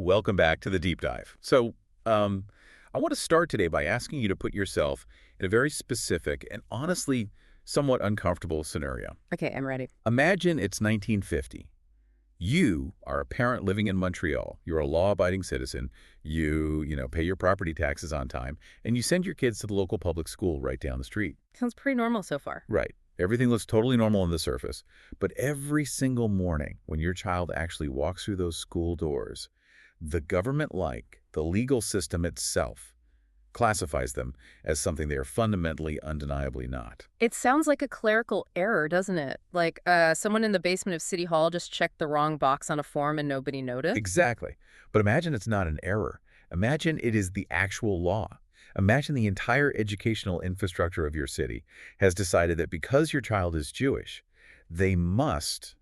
Welcome back to the deep dive. I want to start today by asking you to put yourself in a very specific and honestly somewhat uncomfortable scenario. Okay, I'm ready. Imagine it's 1950. You are a parent living in Montreal. You're a law-abiding citizen. You pay your property taxes on time, and you send your kids to the local public school right down the street. Sounds pretty normal so far. Right. Everything looks totally normal on the surface. But every single morning when your child actually walks through those school doors, the government, like the legal system itself, classifies them as something they are fundamentally, undeniably not. It sounds like a clerical error, doesn't it? Like someone in the basement of City Hall just checked the wrong box on a form and nobody noticed? Exactly. But imagine it's not an error. Imagine it is the actual law. Imagine the entire educational infrastructure of your city has decided that because your child is Jewish, they must,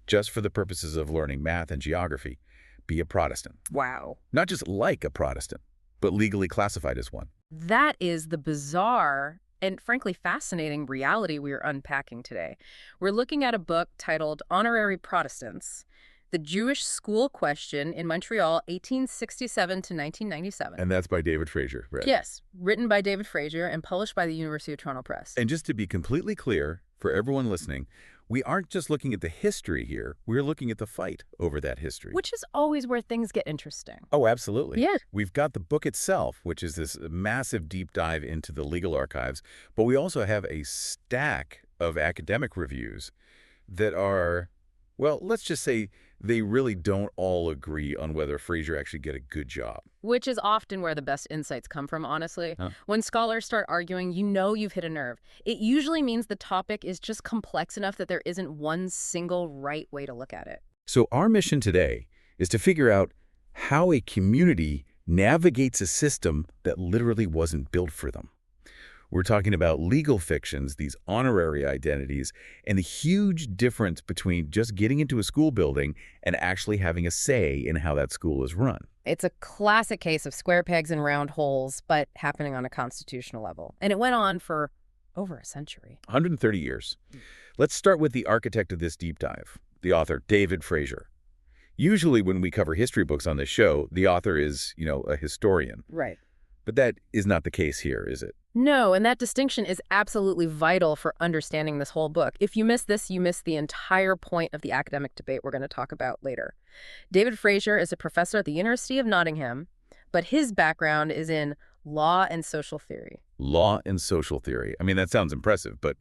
just for the purposes of learning math and geography, be a Protestant. Wow. Not just like a Protestant, but legally classified as one. That is the bizarre and frankly fascinating reality we are unpacking today. We're looking at a book titled Honorary Protestants, The Jewish School Question in Montreal, 1867 to 1997. And that's by David Fraser, right? Yes, written by David Fraser and published by the University of Toronto Press. And just to be completely clear for everyone listening, we aren't just looking at the history here. We're looking at the fight over that history. Which is always where things get interesting. Oh, absolutely. Yeah. We've got the book itself, which is this massive deep dive into the legal archives, but we also have a stack of academic reviews that are, well, let's just say they really don't all agree on whether Fraser actually did a good job. Which is often where the best insights come from, honestly. Huh? When scholars start arguing, you know you've hit a nerve. It usually means the topic is just complex enough that there isn't one single right way to look at it. So our mission today is to figure out how a community navigates a system that literally wasn't built for them. We're talking about legal fictions, these honorary identities, and the huge difference between just getting into a school building and actually having a say in how that school is run. It's a classic case of square pegs and round holes, but happening on a constitutional level. And it went on for over a century. 130 years. Let's start with the architect of this deep dive, the author, David Fraser. Usually when we cover history books on this show, the author is, a historian. Right. But that is not the case here, is it? No, and that distinction is absolutely vital for understanding this whole book. If you miss this, you miss the entire point of the academic debate we're going to talk about later. David Fraser is a professor at the University of Nottingham, but his background is in law and social theory. Law and social theory. I mean, that sounds impressive, but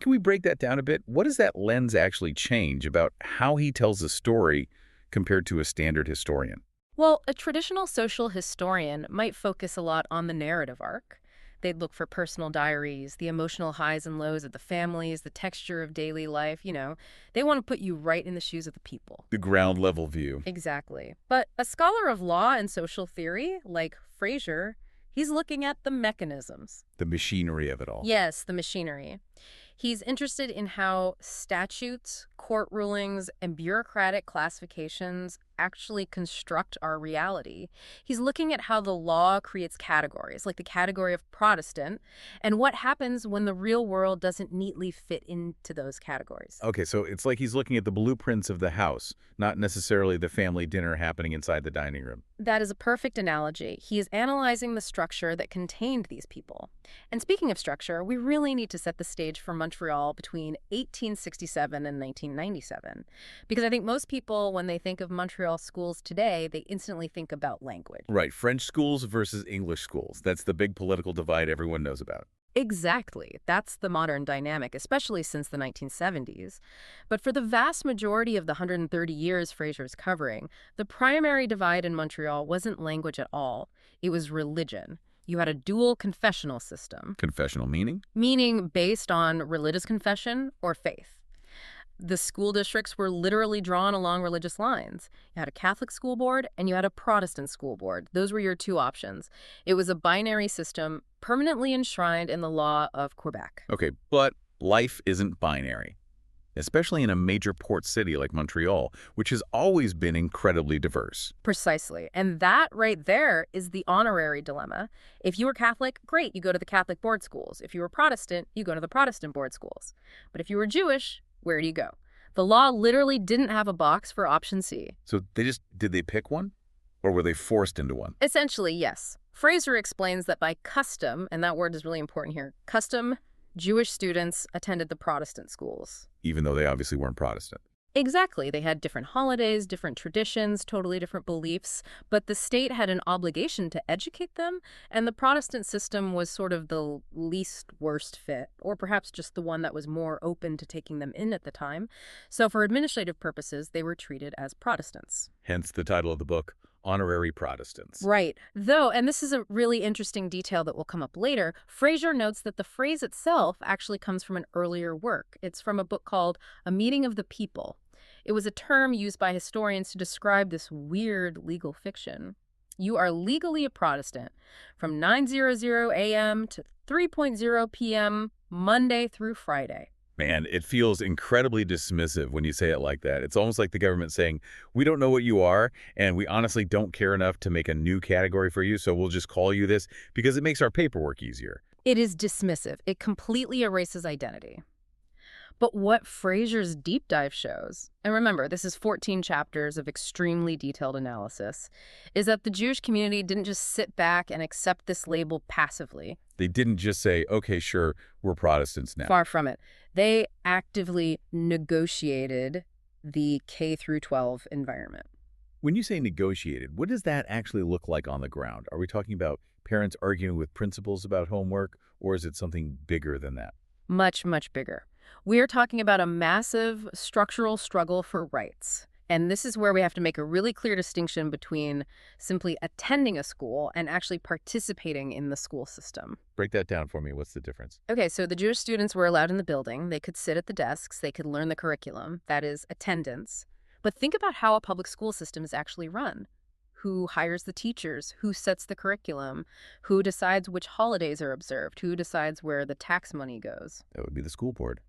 can we break that down a bit? What does that lens actually change about how he tells a story compared to a standard historian? Well, a traditional social historian might focus a lot on the narrative arc. They'd look for personal diaries, the emotional highs and lows of the families, the texture of daily life, They want to put you right in the shoes of the people. The ground level view. Exactly. But a scholar of law and social theory, like Fraser, he's looking at the mechanisms. The machinery of it all. Yes, the machinery. He's interested in how statutes, court rulings, and bureaucratic classifications actually construct our reality. He's looking at how the law creates categories, like the category of Protestant, and what happens when the real world doesn't neatly fit into those categories. Okay, so it's like he's looking at the blueprints of the house, not necessarily the family dinner happening inside the dining room. That is a perfect analogy. He is analyzing the structure that contained these people. And speaking of structure, we really need to set the stage for Montreal between 1867 and 1997. Because I think most people, when they think of Montreal schools today, they instantly think about language. Right, French schools versus English schools. That's the big political divide everyone knows about. Exactly. That's the modern dynamic, especially since the 1970s. But for the vast majority of the 130 years Fraser's covering, the primary divide in Montreal wasn't language at all. It was religion. You had a dual confessional system. Confessional meaning? Meaning based on religious confession or faith. The school districts were literally drawn along religious lines. You had a Catholic school board and you had a Protestant school board. Those were your two options. It was a binary system permanently enshrined in the law of Quebec. Okay, but life isn't binary, especially in a major port city like Montreal, which has always been incredibly diverse. Precisely. And that right there is the honorary dilemma. If you were Catholic, great, you go to the Catholic board schools. If you were Protestant, you go to the Protestant board schools. But if you were Jewish, where do you go? The law literally didn't have a box for option C. So did they pick one? Or were they forced into one? Essentially, yes. Fraser explains that by custom, and that word is really important here, custom, Jewish students attended the Protestant schools. Even though they obviously weren't Protestant. Exactly. They had different holidays, different traditions, totally different beliefs, but the state had an obligation to educate them, and the Protestant system was sort of the least worst fit, or perhaps just the one that was more open to taking them in at the time. So for administrative purposes, they were treated as Protestants. Hence the title of the book, Honorary Protestants. Right. Though, and this is a really interesting detail that will come up later, Fraser notes that the phrase itself actually comes from an earlier work. It's from a book called A Meeting of the People. It was a term used by historians to describe this weird legal fiction. You are legally a Protestant from 9:00 a.m. to 3:00 p.m. Monday through Friday. Man, it feels incredibly dismissive when you say it like that. It's almost like the government saying, we don't know what you are, and we honestly don't care enough to make a new category for you, so we'll just call you this because it makes our paperwork easier. It is dismissive. It completely erases identity. But what Fraser's deep dive shows, and remember, this is 14 chapters of extremely detailed analysis, is that the Jewish community didn't just sit back and accept this label passively. They didn't just say, okay, sure, we're Protestants now. Far from it. They actively negotiated the K through 12 environment. When you say negotiated, what does that actually look like on the ground? Are we talking about parents arguing with principals about homework, or is it something bigger than that? Much, much bigger. We're talking about a massive structural struggle for rights. And this is where we have to make a really clear distinction between simply attending a school and actually participating in the school system. Break that down for me. What's the difference? Okay, so the Jewish students were allowed in the building. They could sit at the desks. They could learn the curriculum. That is attendance. But think about how a public school system is actually run. Who hires the teachers? Who sets the curriculum? Who decides which holidays are observed? Who decides where the tax money goes? That would be the school board,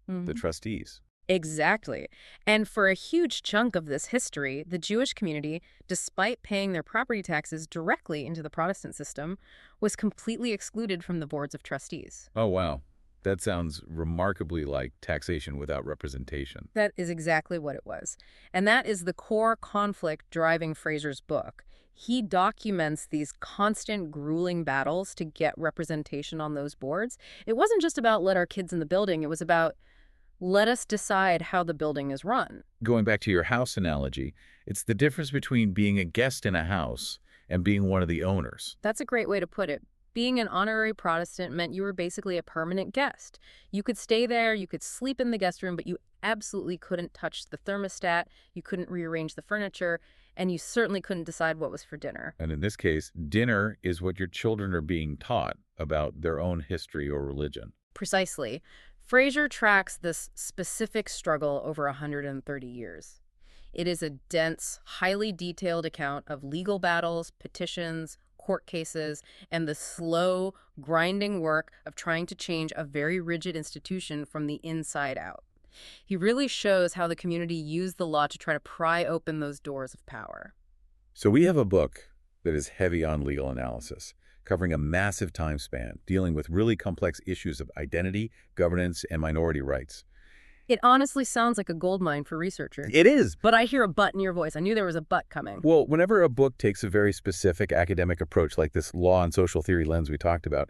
the trustees. Exactly. And for a huge chunk of this history, the Jewish community, despite paying their property taxes directly into the Protestant system, was completely excluded from the boards of trustees. Oh, wow. That sounds remarkably like taxation without representation. That is exactly what it was. And that is the core conflict driving Fraser's book. He documents these constant, grueling battles to get representation on those boards. It wasn't just about let our kids in the building. It was about let us decide how the building is run. Going back to your house analogy, it's the difference between being a guest in a house and being one of the owners. That's a great way to put it. Being an honorary Protestant meant you were basically a permanent guest. You could stay there, you could sleep in the guest room, but you absolutely couldn't touch the thermostat, you couldn't rearrange the furniture, and you certainly couldn't decide what was for dinner. And in this case, dinner is what your children are being taught about their own history or religion. Precisely. Fraser tracks this specific struggle over 130 years. It is a dense, highly detailed account of legal battles, petitions, court cases, and the slow, grinding work of trying to change a very rigid institution from the inside out. He really shows how the community used the law to try to pry open those doors of power. So we have a book that is heavy on legal analysis, covering a massive time span, dealing with really complex issues of identity, governance, and minority rights. It honestly sounds like a goldmine for researchers. It is. But I hear a but in your voice. I knew there was a but coming. Well, whenever a book takes a very specific academic approach like this law and social theory lens we talked about,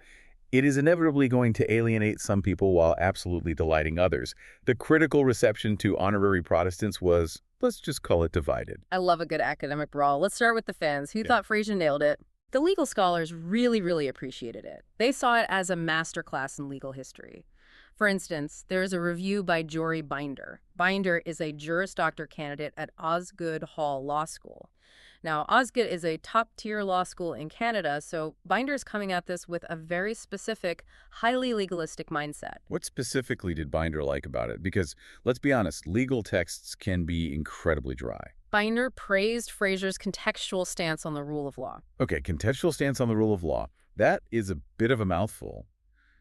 it is inevitably going to alienate some people while absolutely delighting others. The critical reception to Honorary Protestants was, let's just call it, divided. I love a good academic brawl. Let's start with the fans. Who thought Fraser nailed it? The legal scholars really, really appreciated it. They saw it as a masterclass in legal history. For instance, there is a review by Jory Binder. Binder is a Juris Doctor candidate at Osgoode Hall Law School. Now, Osgoode is a top-tier law school in Canada, so Binder is coming at this with a very specific, highly legalistic mindset. What specifically did Binder like about it? Because, let's be honest, legal texts can be incredibly dry. Binder praised Fraser's contextual stance on the rule of law. Okay, contextual stance on the rule of law. That is a bit of a mouthful.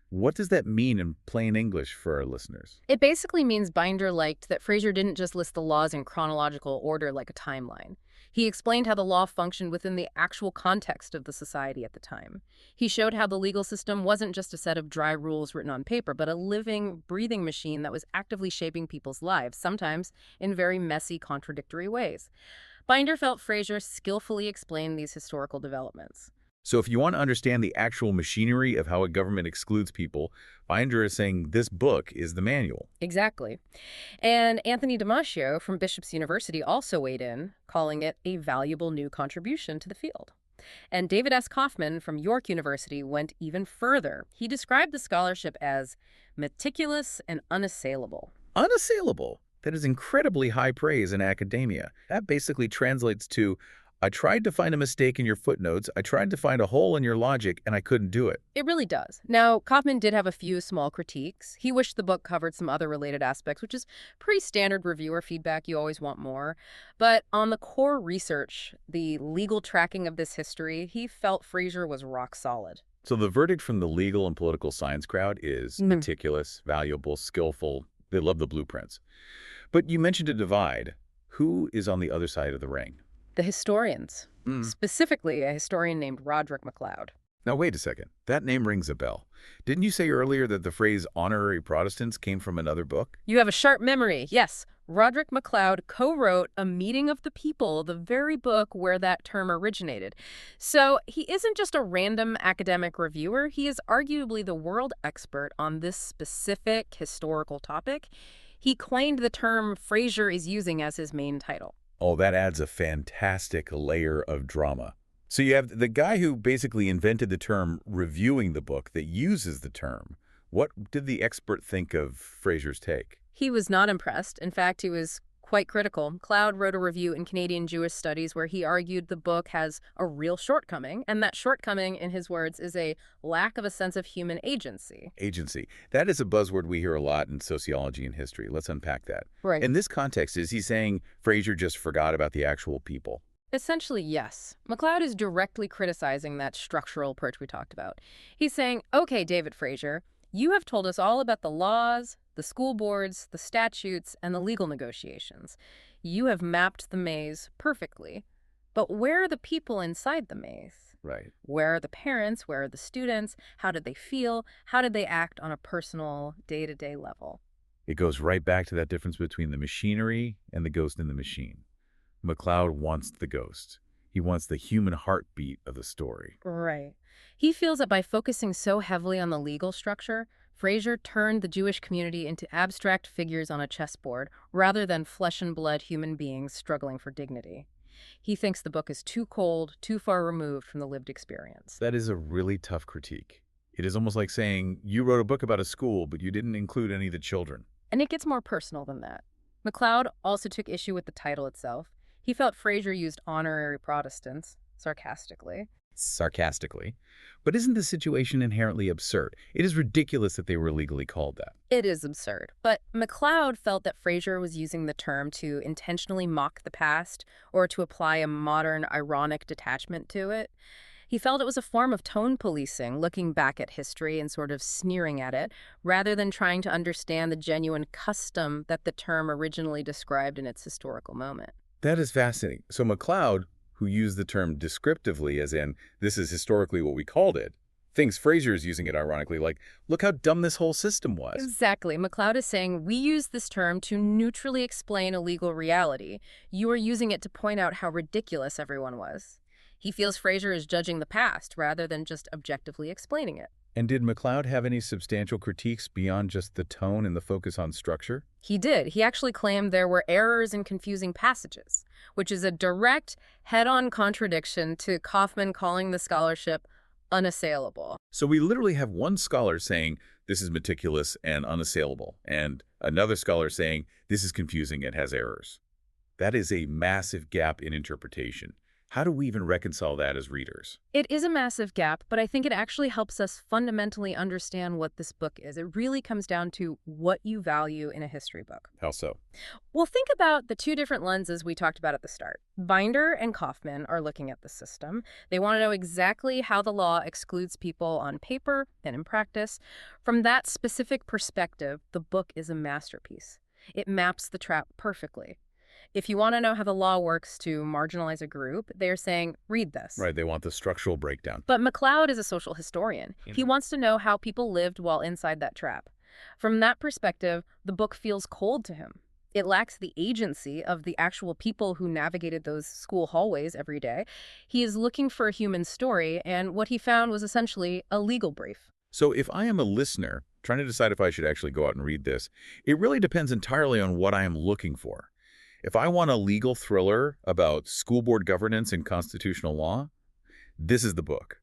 What does that mean in plain English for our listeners? It basically means Binder liked that Fraser didn't just list the laws in chronological order like a timeline. He explained how the law functioned within the actual context of the society at the time. He showed how the legal system wasn't just a set of dry rules written on paper, but a living, breathing machine that was actively shaping people's lives, sometimes in very messy, contradictory ways. Binder felt Fraser skillfully explained these historical developments. So if you want to understand the actual machinery of how a government excludes people, Binder is saying this book is the manual. Exactly. And Anthony Damasio from Bishop's University also weighed in, calling it a valuable new contribution to the field. And David S. Kaufman from York University went even further. He described the scholarship as meticulous and unassailable. Unassailable. That is incredibly high praise in academia. That basically translates to, I tried to find a mistake in your footnotes, I tried to find a hole in your logic, and I couldn't do it. It really does. Now, Kaufman did have a few small critiques. He wished the book covered some other related aspects, which is pretty standard reviewer feedback. You always want more. But on the core research, the legal tracking of this history, he felt Fraser was rock solid. So the verdict from the legal and political science crowd is meticulous, valuable, skillful. They love the blueprints. But you mentioned a divide. Who is on the other side of the ring? The historians, specifically a historian named Roderick MacLeod. Now, wait a second. That name rings a bell. Didn't you say earlier that the phrase Honorary Protestants came from another book? You have a sharp memory. Yes, Roderick MacLeod co-wrote A Meeting of the People, the very book where that term originated. So he isn't just a random academic reviewer. He is arguably the world expert on this specific historical topic. He claimed the term Fraser is using as his main title. Oh, that adds a fantastic layer of drama. So you have the guy who basically invented the term reviewing the book that uses the term. What did the expert think of Fraser's take? He was not impressed. In fact, he was quite critical. MacLeod wrote a review in Canadian Jewish Studies where he argued the book has a real shortcoming, and that shortcoming, in his words, is a lack of a sense of human agency. Agency. That is a buzzword we hear a lot in sociology and history. Let's unpack that. Right. In this context, is he saying Fraser just forgot about the actual people? Essentially, yes. MacLeod is directly criticizing that structural approach we talked about. He's saying, okay, David Fraser, you have told us all about the laws, the school boards, the statutes, and the legal negotiations. You have mapped the maze perfectly. But where are the people inside the maze? Right. Where are the parents? Where are the students? How did they feel? How did they act on a personal, day-to-day level? It goes right back to that difference between the machinery and the ghost in the machine. MacLeod wants the ghost. He wants the human heartbeat of the story. Right. He feels that by focusing so heavily on the legal structure, Fraser turned the Jewish community into abstract figures on a chessboard rather than flesh and blood human beings struggling for dignity. He thinks the book is too cold, too far removed from the lived experience. That is a really tough critique. It is almost like saying, you wrote a book about a school, but you didn't include any of the children. And it gets more personal than that. MacLeod also took issue with the title itself. He felt Fraser used Honorary Protestants, sarcastically. Sarcastically. But isn't the situation inherently absurd? It is ridiculous that they were legally called that. It is absurd. But MacLeod felt that Fraser was using the term to intentionally mock the past or to apply a modern, ironic detachment to it. He felt it was a form of tone policing, looking back at history and sort of sneering at it, rather than trying to understand the genuine custom that the term originally described in its historical moment. That is fascinating. So MacLeod, who used the term descriptively, as in, this is historically what we called it, thinks Fraser is using it ironically, like, look how dumb this whole system was. Exactly. MacLeod is saying, we use this term to neutrally explain a legal reality. You are using it to point out how ridiculous everyone was. He feels Fraser is judging the past rather than just objectively explaining it. And did MacLeod have any substantial critiques beyond just the tone and the focus on structure? He did. He actually claimed there were errors and confusing passages, which is a direct, head-on contradiction to Kaufman calling the scholarship unassailable. So we literally have one scholar saying this is meticulous and unassailable, and another scholar saying this is confusing and has errors. That is a massive gap in interpretation. How do we even reconcile that as readers? It is a massive gap, but I think it actually helps us fundamentally understand what this book is. It really comes down to what you value in a history book. How so? Well, think about the two different lenses we talked about at the start. Binder and Kaufman are looking at the system. They want to know exactly how the law excludes people on paper and in practice. From that specific perspective, the book is a masterpiece. It maps the trap perfectly. If you want to know how the law works to marginalize a group, they're saying, read this. Right, they want the structural breakdown. But MacLeod is a social historian. He wants to know how people lived while inside that trap. From that perspective, the book feels cold to him. It lacks the agency of the actual people who navigated those school hallways every day. He is looking for a human story, and what he found was essentially a legal brief. So if I am a listener trying to decide if I should actually go out and read this, it really depends entirely on what I am looking for. If I want a legal thriller about school board governance and constitutional law, this is the book.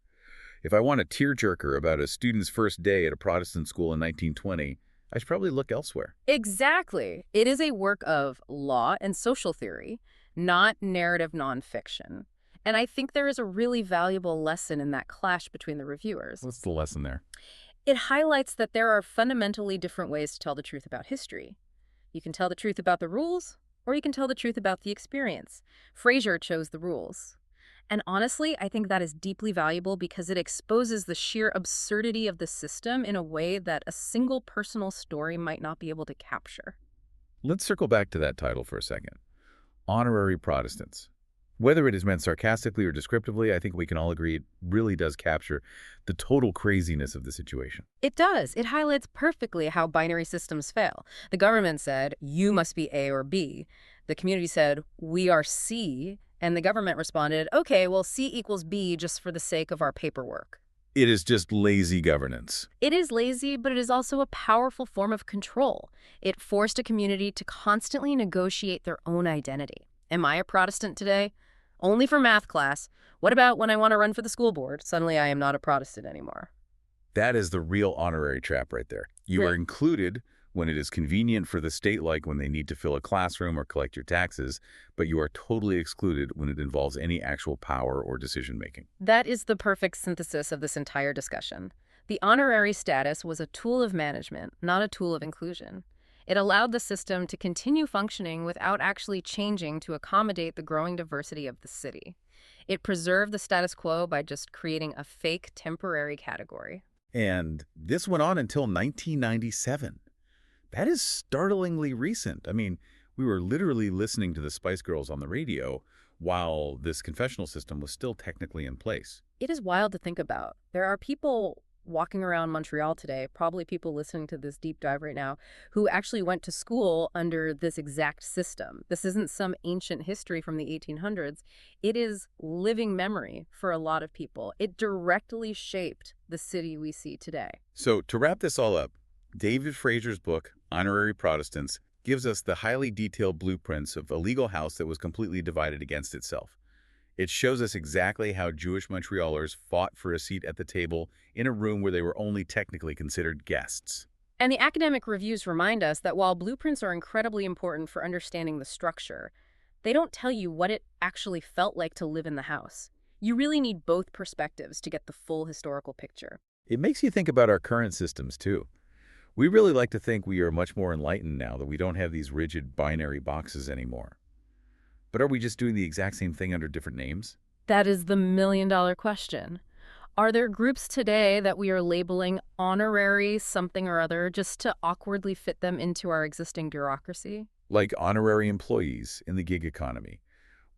If I want a tearjerker about a student's first day at a Protestant school in 1920, I should probably look elsewhere. Exactly. It is a work of law and social theory, not narrative nonfiction. And I think there is a really valuable lesson in that clash between the reviewers. What's the lesson there? It highlights that there are fundamentally different ways to tell the truth about history. You can tell the truth about the rules, or you can tell the truth about the experience. Fraser chose the rules. And honestly, I think that is deeply valuable because it exposes the sheer absurdity of the system in a way that a single personal story might not be able to capture. Let's circle back to that title for a second. Honorary Protestants. Whether it is meant sarcastically or descriptively, I think we can all agree it really does capture the total craziness of the situation. It does. It highlights perfectly how binary systems fail. The government said, you must be A or B. The community said, we are C. And the government responded, okay, well, C equals B just for the sake of our paperwork. It is just lazy governance. It is lazy, but it is also a powerful form of control. It forced a community to constantly negotiate their own identity. Am I a Protestant today? Only for math class. What about when I want to run for the school board? Suddenly I am not a Protestant anymore. That is the real honorary trap right there. You are included when it is convenient for the state, like when they need to fill a classroom or collect your taxes, but you are totally excluded when it involves any actual power or decision-making. That is the perfect synthesis of this entire discussion. The honorary status was a tool of management, not a tool of inclusion. It allowed the system to continue functioning without actually changing to accommodate the growing diversity of the city. It preserved the status quo by just creating a fake temporary category. And this went on until 1997. That is startlingly recent. I mean, we were literally listening to the Spice Girls on the radio while this confessional system was still technically in place. It is wild to think about. There are people walking around Montreal today, probably people listening to this deep dive right now, who actually went to school under this exact system. This isn't some ancient history from the 1800s. It is living memory for a lot of people. It directly shaped the city we see today. So to wrap this all up, David Fraser's book, Honorary Protestants, gives us the highly detailed blueprints of a legal house that was completely divided against itself. It shows us exactly how Jewish Montrealers fought for a seat at the table in a room where they were only technically considered guests. And the academic reviews remind us that while blueprints are incredibly important for understanding the structure, they don't tell you what it actually felt like to live in the house. You really need both perspectives to get the full historical picture. It makes you think about our current systems, too. We really like to think we are much more enlightened now that we don't have these rigid binary boxes anymore. But are we just doing the exact same thing under different names? That is the million-dollar question. Are there groups today that we are labeling honorary something or other just to awkwardly fit them into our existing bureaucracy? Like honorary employees in the gig economy,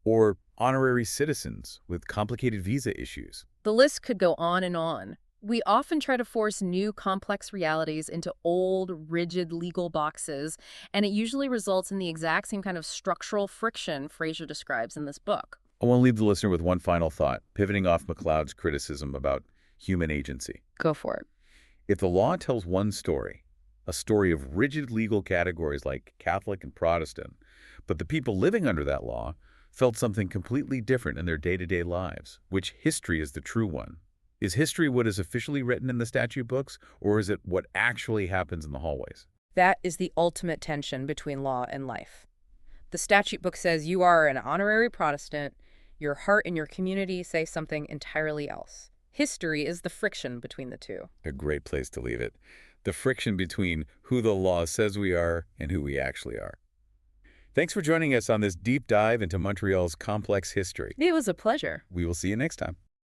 or honorary citizens with complicated visa issues. The list could go on and on. We often try to force new complex realities into old, rigid legal boxes, and it usually results in the exact same kind of structural friction Fraser describes in this book. I want to leave the listener with one final thought, pivoting off MacLeod's criticism about human agency. Go for it. If the law tells one story, a story of rigid legal categories like Catholic and Protestant, but the people living under that law felt something completely different in their day-to-day lives, which history is the true one. Is history what is officially written in the statute books, or is it what actually happens in the hallways? That is the ultimate tension between law and life. The statute book says you are an honorary Protestant. Your heart and your community say something entirely else. History is the friction between the two. A great place to leave it. The friction between who the law says we are and who we actually are. Thanks for joining us on this deep dive into Montreal's complex history. It was a pleasure. We will see you next time.